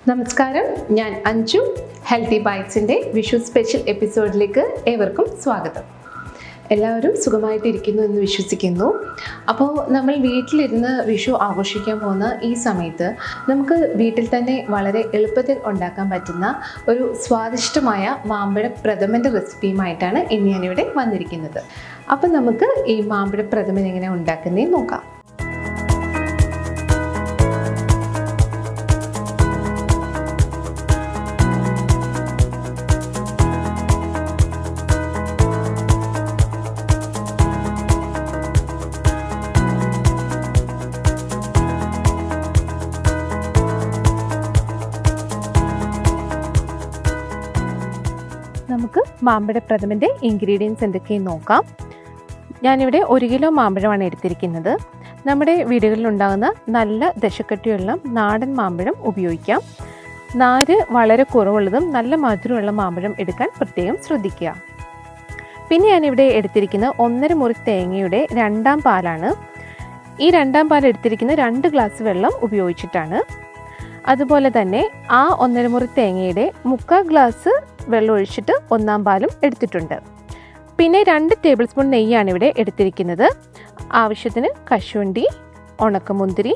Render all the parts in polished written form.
നമസ്കാരം, ഞാൻ Anju. Healthy ബൈറ്റ്സിൻ്റെ Vishu special എപ്പിസോഡിലേക്ക് ഏവർക്കും സ്വാഗതം. എല്ലാവരും സുഖമായിട്ടിരിക്കുന്നു എന്ന് വിശ്വസിക്കുന്നു. അപ്പോൾ നമ്മൾ വീട്ടിലിരുന്ന് വിഷു ആഘോഷിക്കാൻ പോകുന്ന ഈ സമയത്ത് നമുക്ക് വീട്ടിൽ തന്നെ വളരെ എളുപ്പത്തിൽ ഉണ്ടാക്കാൻ പറ്റുന്ന ഒരു സ്വാദിഷ്ടമായ മാമ്പഴ പ്രഥമൻ്റെ റെസിപ്പിയുമായിട്ടാണ് ഇന്ന് ഞാനിവിടെ വന്നിരിക്കുന്നത്. അപ്പോൾ നമുക്ക് ഈ മാമ്പഴ പ്രഥമൻ എങ്ങനെ ഉണ്ടാക്കുന്നതെന്ന് നോക്കാം. നമുക്ക് മാമ്പഴ പ്രഥമൻ്റെ ഇൻഗ്രീഡിയൻസ് എന്തൊക്കെയെന്ന് നോക്കാം. ഞാനിവിടെ 1 കിലോ മാമ്പഴമാണ് എടുത്തിരിക്കുന്നത്. നമ്മുടെ വീടുകളിൽ ഉണ്ടാകുന്ന നല്ല ദശക്കട്ടിയുള്ള നാടൻ മാമ്പഴം ഉപയോഗിക്കാം. നാര് വളരെ കുറവുള്ളതും നല്ല മധുരമുള്ള മാമ്പഴം എടുക്കാൻ പ്രത്യേകം ശ്രദ്ധിക്കുക. പിന്നെ ഞാനിവിടെ എടുത്തിരിക്കുന്നത് 1.5 മുറി തേങ്ങയുടെ 2ാം പാലാണ്. ഈ 2ാം പാൽ എടുത്തിരിക്കുന്ന 2 ഗ്ലാസ് വെള്ളം ഉപയോഗിച്ചിട്ടാണ്. അതുപോലെ തന്നെ ആ 1.5 മുറി തേങ്ങയുടെ 3/4 ഗ്ലാസ് വെള്ളം ഒഴിച്ചിട്ട് 1ാം പാലും എടുത്തിട്ടുണ്ട്. പിന്നെ 2 ടേബിൾ സ്പൂൺ നെയ്യാണ് ഇവിടെ എടുത്തിരിക്കുന്നത്. ആവശ്യത്തിന് കശുവണ്ടി, ഉണക്കമുന്തിരി,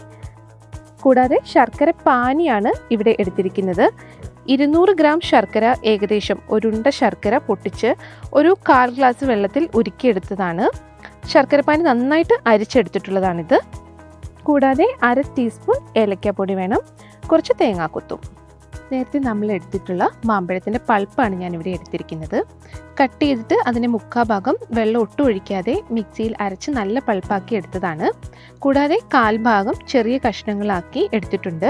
കൂടാതെ ശർക്കര പാനിയാണ് ഇവിടെ എടുത്തിരിക്കുന്നത്. 200 ഗ്രാം ശർക്കര, ഏകദേശം ഒരുണ്ട ശർക്കര പൊട്ടിച്ച് 1/4 ഗ്ലാസ് വെള്ളത്തിൽ ഉരുക്കിയെടുത്തതാണ്. ശർക്കര പാനി നന്നായിട്ട് അരിച്ചെടുത്തിട്ടുള്ളതാണിത്. കൂടാതെ 1/2 ടീസ്പൂൺ ഏലക്കാപ്പൊടി വേണം, കുറച്ച് തേങ്ങാക്കൊത്തും. നേരത്തെ നമ്മൾ എടുത്തിട്ടുള്ള മാമ്പഴത്തിൻ്റെ പൾപ്പാണ് ഞാനിവിടെ എടുത്തിരിക്കുന്നത്. കട്ട് ചെയ്തിട്ട് അതിൻ്റെ 3/4 ഭാഗം വെള്ളം ഒട്ടും ഒഴിക്കാതെ മിക്സിയിൽ അരച്ച് നല്ല പൾപ്പാക്കി എടുത്തതാണ്. കൂടാതെ 1/4 ഭാഗം ചെറിയ കഷ്ണങ്ങളാക്കി എടുത്തിട്ടുണ്ട്.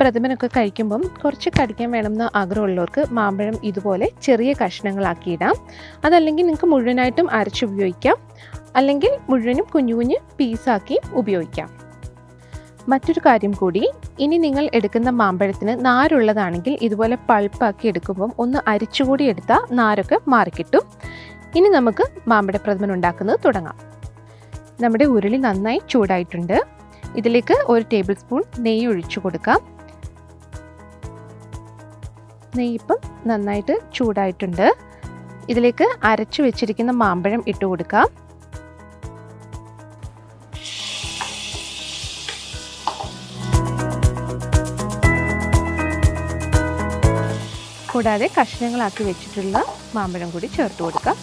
പ്രഥമനൊക്കെ കഴിക്കുമ്പം കുറച്ച് കടിക്കാൻ വേണമെന്ന് ആഗ്രഹമുള്ളവർക്ക് മാമ്പഴം ഇതുപോലെ ചെറിയ കഷ്ണങ്ങളാക്കി ഇടാം. അതല്ലെങ്കിൽ നിങ്ങൾക്ക് മുഴുവനായിട്ടും അരച്ചുപയോഗിക്കാം, അല്ലെങ്കിൽ മുഴുവനും കുഞ്ഞു കുഞ്ഞു പീസാക്കി ഉപയോഗിക്കാം. മറ്റൊരു കാര്യം കൂടി, ഇനി നിങ്ങൾ എടുക്കുന്ന മാമ്പഴത്തിന് നാരുള്ളതാണെങ്കിൽ ഇതുപോലെ പൾപ്പാക്കി എടുക്കുമ്പം ഒന്ന് അരിച്ചുകൂടി എടുത്താൽ നാരൊക്കെ മാറിക്കിട്ടും. ഇനി നമുക്ക് മാമ്പഴ പ്രഥമൻ ഉണ്ടാക്കുന്നത് തുടങ്ങാം. നമ്മുടെ ഉരുളി നന്നായി ചൂടായിട്ടുണ്ട്. ഇതിലേക്ക് 1 ടേബിൾ സ്പൂൺ നെയ്യ് ഒഴിച്ചു കൊടുക്കാം. നെയ്യിപ്പം നന്നായിട്ട് ചൂടായിട്ടുണ്ട്. ഇതിലേക്ക് അരച്ചു വെച്ചിരിക്കുന്ന മാമ്പഴം ഇട്ട് കൊടുക്കാം. കൂടാതെ കഷ്ണങ്ങളാക്കി വെച്ചിട്ടുള്ള മാമ്പഴം കൂടി ചേർത്ത് കൊടുക്കാം.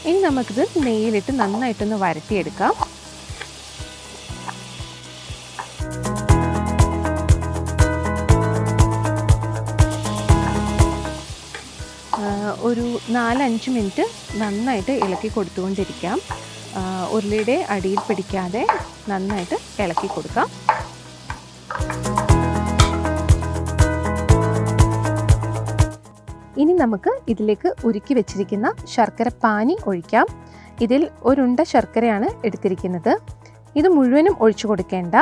ഇനി നമുക്കിത് നെയ്യിലിട്ട് നന്നായിട്ടൊന്ന് വരട്ടിയെടുക്കാം. ഒരു 4-5 മിനിറ്റ് നന്നായിട്ട് ഇളക്കി കൊടുത്തുകൊണ്ടിരിക്കാം. ഉരുളിയുടെ അടിയിൽ പിടിക്കാതെ നന്നായിട്ട് ഇളക്കി കൊടുക്കാം. ഇനി നമുക്ക് ഇതിലേക്ക് ഉരുക്കി വെച്ചിരിക്കുന്ന ശർക്കര പാനി ഒഴിക്കാം. ഇതിൽ ഒരുണ്ട ശർക്കരയാണ് എടുത്തിരിക്കുന്നത്. ഇത് മുഴുവനും ഒഴിച്ചു കൊടുക്കേണ്ട.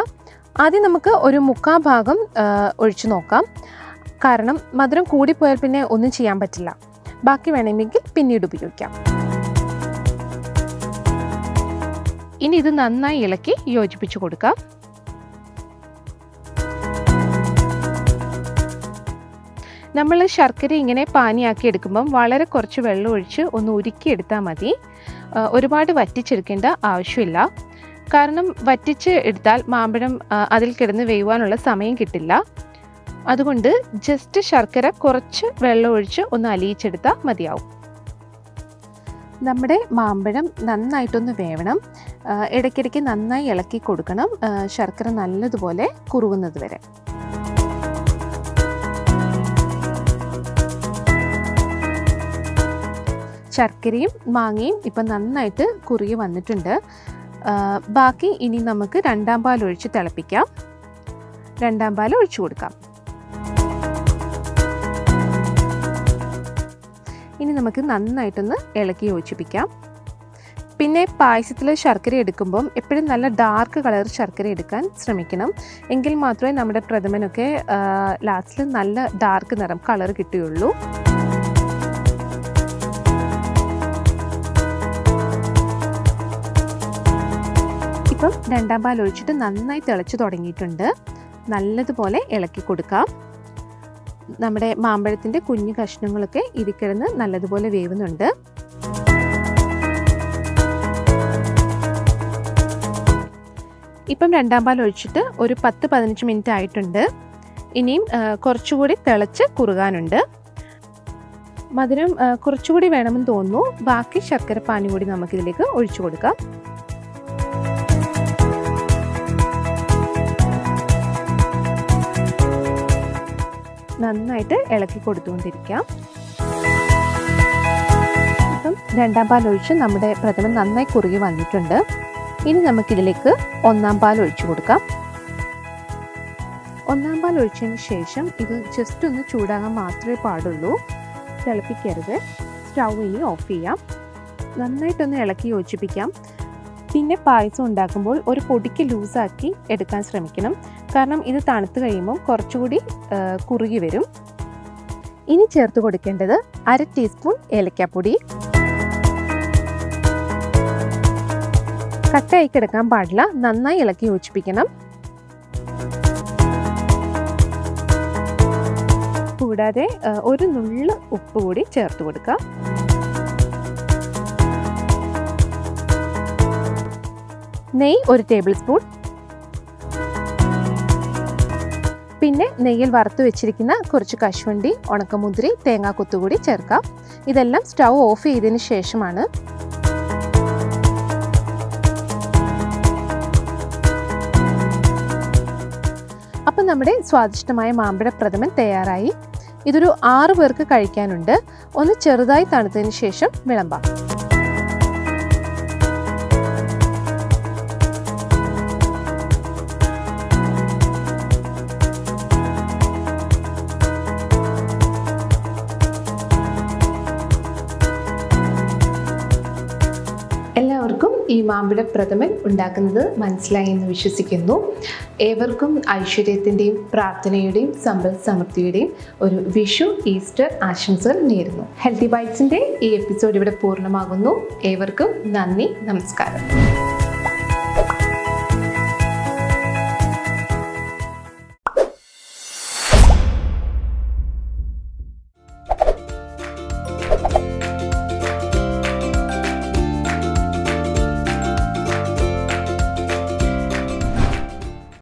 ആദ്യം നമുക്ക് ഒരു 3/4 ഭാഗം ഒഴിച്ചു നോക്കാം. കാരണം മധുരം കൂടിപ്പോയാൽ പിന്നെ ഒന്നും ചെയ്യാൻ പറ്റില്ല. ബാക്കി വേണമെങ്കിൽ പിന്നീട് ഉപയോഗിക്കാം. ഇനി ഇത് നന്നായി ഇളക്കി യോജിപ്പിച്ചു കൊടുക്കാം. നമ്മൾ ശർക്കര ഇങ്ങനെ പാനിയാക്കി എടുക്കുമ്പം വളരെ കുറച്ച് വെള്ളം ഒഴിച്ച് ഒന്ന് ഉരുക്കിയെടുത്താൽ മതി. ഒരുപാട് വറ്റിച്ചെടുക്കേണ്ട ആവശ്യമില്ല. കാരണം വറ്റിച്ച് എടുത്താൽ മാമ്പഴം അതിൽ കിടന്ന് വേവാനുള്ള സമയം കിട്ടില്ല. അതുകൊണ്ട് ജസ്റ്റ് ശർക്കര കുറച്ച് വെള്ളം ഒഴിച്ച് ഒന്ന് അലിയിച്ചെടുത്താൽ മതിയാവും. നമ്മുടെ മാമ്പഴം നന്നായിട്ടൊന്ന് വേവണം. ഇടയ്ക്കിടയ്ക്ക് നന്നായി ഇളക്കി കൊടുക്കണം, ശർക്കര നല്ലതുപോലെ കുറുകുന്നത് വരെ. ശർക്കരയും മാങ്ങയും ഇപ്പം നന്നായിട്ട് കുറുകി വന്നിട്ടുണ്ട്. ബാക്കി ഇനി നമുക്ക് 2ാം പാൽ ഒഴിച്ച് തിളപ്പിക്കാം. 2ാം പാൽ ഒഴിച്ചു കൊടുക്കാം. ഇനി നമുക്ക് നന്നായിട്ടൊന്ന് ഇളക്കി യോജിപ്പിക്കാം. പിന്നെ പായസത്തിൽ ശർക്കര എടുക്കുമ്പം എപ്പോഴും നല്ല ഡാർക്ക് കളർ ശർക്കര എടുക്കാൻ ശ്രമിക്കണം. എങ്കിൽ മാത്രമേ നമ്മുടെ പ്രഥമനൊക്കെ ലാസ്റ്റിൽ നല്ല ഡാർക്ക് നിറം കളർ കിട്ടുകയുള്ളൂ. ഇപ്പം 2ാം പാൽ ഒഴിച്ചിട്ട് നന്നായി തിളച്ച് തുടങ്ങിയിട്ടുണ്ട്. നല്ലതുപോലെ ഇളക്കി കൊടുക്കാം. നമ്മുടെ മാമ്പഴത്തിൻ്റെ കുഞ്ഞു കഷ്ണങ്ങളൊക്കെ ഇതിൽ കിടന്ന് നല്ലതുപോലെ വേവുന്നുണ്ട്. ഇപ്പം രണ്ടാം പാൽ ഒഴിച്ചിട്ട് ഒരു 10-15 മിനിറ്റ് ആയിട്ടുണ്ട്. ഇനിയും കുറച്ചുകൂടി തിളച്ച് കുറുകാനുണ്ട്. മധുരം കുറച്ചുകൂടി വേണമെന്ന് തോന്നുന്നു. ബാക്കി ശർക്കരപ്പാനി കൂടി നമുക്കിതിലേക്ക് ഒഴിച്ചു കൊടുക്കാം. നന്നായിട്ട് ഇളക്കി കൊടുത്തുകൊണ്ടിരിക്കാം. ഇപ്പം രണ്ടാം പാൽ ഒഴിച്ച് നമ്മുടെ പ്രഥമൻ നന്നായി കുറുകി വന്നിട്ടുണ്ട്. ഇനി നമുക്കിതിലേക്ക് ഒന്നാം പാൽ ഒഴിച്ചു കൊടുക്കാം. ഒന്നാം പാൽ ഒഴിച്ചതിന് ശേഷം ഇത് ജസ്റ്റ് ഒന്ന് ചൂടാകാൻ മാത്രമേ പാടുള്ളൂ. തിളപ്പിക്കരുത്. സ്റ്റൗ ഇനി ഓഫ് ചെയ്യാം. നന്നായിട്ടൊന്ന് ഇളക്കി യോജിപ്പിക്കാം. പിന്നെ പായസം ഉണ്ടാക്കുമ്പോൾ ഒരു പൊടിക്ക് ലൂസാക്കി എടുക്കാൻ ശ്രമിക്കണം. കാരണം ഇത് തണുത്ത് കഴിയുമ്പോൾ കുറച്ചുകൂടി കുറുകി വരും. ഇനി ചേർത്ത് കൊടുക്കേണ്ടത് 1/2 ടീസ്പൂൺ ഏലക്കാപ്പൊടി. കട്ടയായി കിടക്കാൻ പാടില്ല. നന്നായി ഇളക്കി യോജിപ്പിക്കണം. കൂടാതെ ഒരു നുള്ള് ഉപ്പ് കൂടി ചേർത്ത് കൊടുക്കുക. നെയ്യ് 1 ടേബിൾ സ്പൂൺ. പിന്നെ നെയ്യിൽ വറുത്ത് വെച്ചിരിക്കുന്ന കുറച്ച് കശുവണ്ടി, ഉണക്കമുന്തിരി, തേങ്ങാക്കൊത്തു കൂടി ചേർക്കാം. ഇതെല്ലാം സ്റ്റൗ ഓഫ് ചെയ്തതിന് ശേഷമാണ്. അപ്പം നമ്മുടെ സ്വാദിഷ്ടമായ മാമ്പഴ പ്രഥമൻ തയ്യാറായി. ഇതൊരു 6 പേർക്ക് കഴിക്കാനുണ്ട്. ഒന്ന് ചെറുതായി തണുത്തതിന് ശേഷം വിളമ്പാം. എല്ലാവർക്കും ഈ മാമ്പഴ പ്രഥമൻ ഉണ്ടാക്കുന്നത് മനസ്സിലായി എന്ന് വിശ്വസിക്കുന്നു. ഏവർക്കും ഐശ്വര്യത്തിൻ്റെയും പ്രാർത്ഥനയുടെയും സമ്പൽ സമൃദ്ധിയുടെയും ഒരു വിഷു ഈസ്റ്റർ ആശംസകൾ നേരുന്നു. ഹെൽത്തി ബൈറ്റ്സിൻ്റെ ഈ എപ്പിസോഡ് ഇവിടെ പൂർണ്ണമാകുന്നു. ഏവർക്കും നന്ദി, നമസ്കാരം.